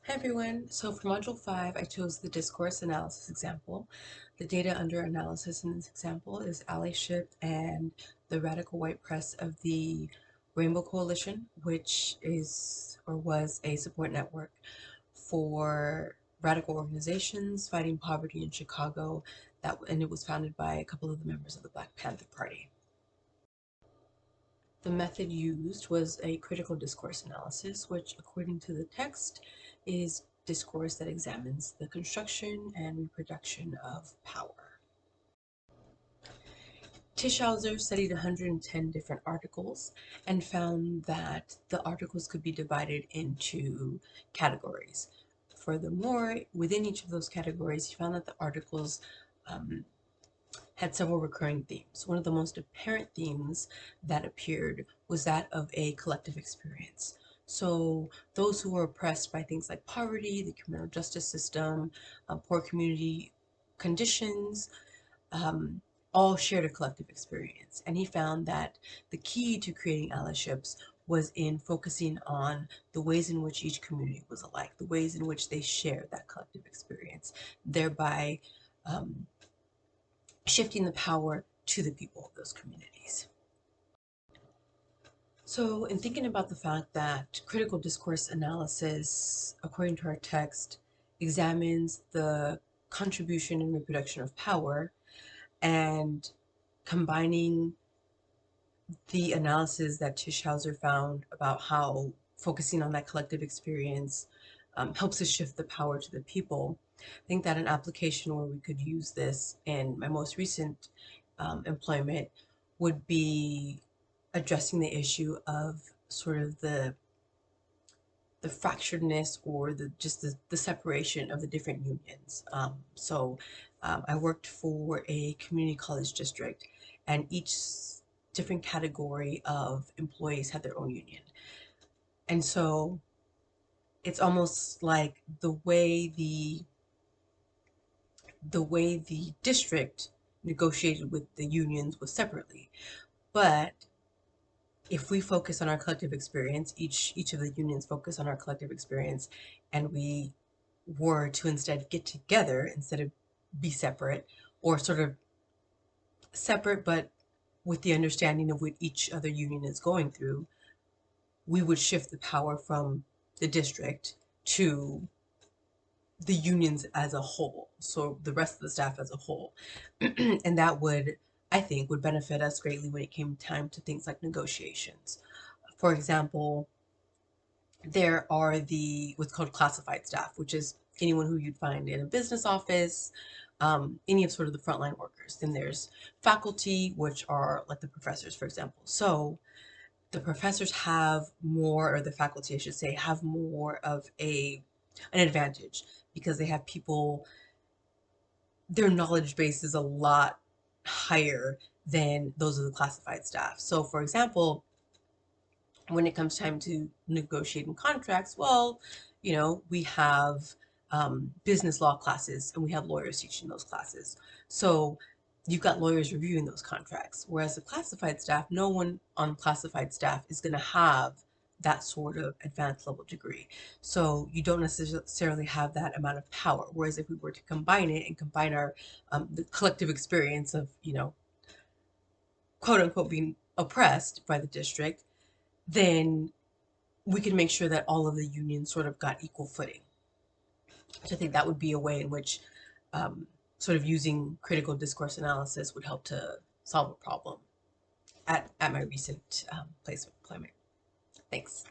Hi everyone. So for Module 5, I chose the discourse analysis example. The data under analysis in this example is allyship and the radical white press of the Rainbow Coalition, which is or was a support network for radical organizations fighting poverty in Chicago, and it was founded by a couple of the members of the Black Panther Party. The method used was a critical discourse analysis, which, according to the text, is discourse that examines the construction and reproduction of power. Tischhauser studied 110 different articles and found that the articles could be divided into categories. Furthermore, within each of those categories, he found that the articles had several recurring themes. One of the most apparent themes that appeared was that of a collective experience. So those who were oppressed by things like poverty, the criminal justice system, poor community conditions, all shared a collective experience. And he found that the key to creating allyships was in focusing on the ways in which each community was alike, the ways in which they shared that collective experience, thereby shifting the power to the people of those communities. So, in thinking about the fact that critical discourse analysis, according to our text, examines the contribution and reproduction of power and combining the analysis that Tischhauser found about how focusing on that collective experience helps us shift the power to the people. I think that an application where we could use this in my most recent employment would be addressing the issue of sort of the fracturedness or the separation of the different unions. I worked for a community college district, and each different category of employees had their own union. And so it's almost like the way the district negotiated with the unions was separately. But if we focus on our collective experience, each of the unions focus on our collective experience, and we were to instead get together instead of be separate, or sort of separate but with the understanding of what each other union is going through, we would shift the power from the district to the unions as a whole, so the rest of the staff as a whole. And that would, I think, would benefit us greatly when it came time to things like negotiations. For example, there are the what's called classified staff, which is anyone who you'd find in a business office, any of sort of the frontline workers. Then there's faculty, which are like the professors, for example. So the professors have more, or the faculty, I should say, have more of an advantage because they have people, their knowledge base is a lot higher than those of the classified staff. So for example, when it comes time to negotiating contracts, well, we have business law classes and we have lawyers teaching those classes. So you've got lawyers reviewing those contracts. Whereas the classified staff, no one on classified staff is going to have that sort of advanced level degree. So you don't necessarily have that amount of power. Whereas if we were to combine it and combine our the collective experience of, quote unquote, being oppressed by the district, then we could make sure that all of the unions sort of got equal footing. So I think that would be a way in which sort of using critical discourse analysis would help to solve a problem at my recent place of employment. Thanks.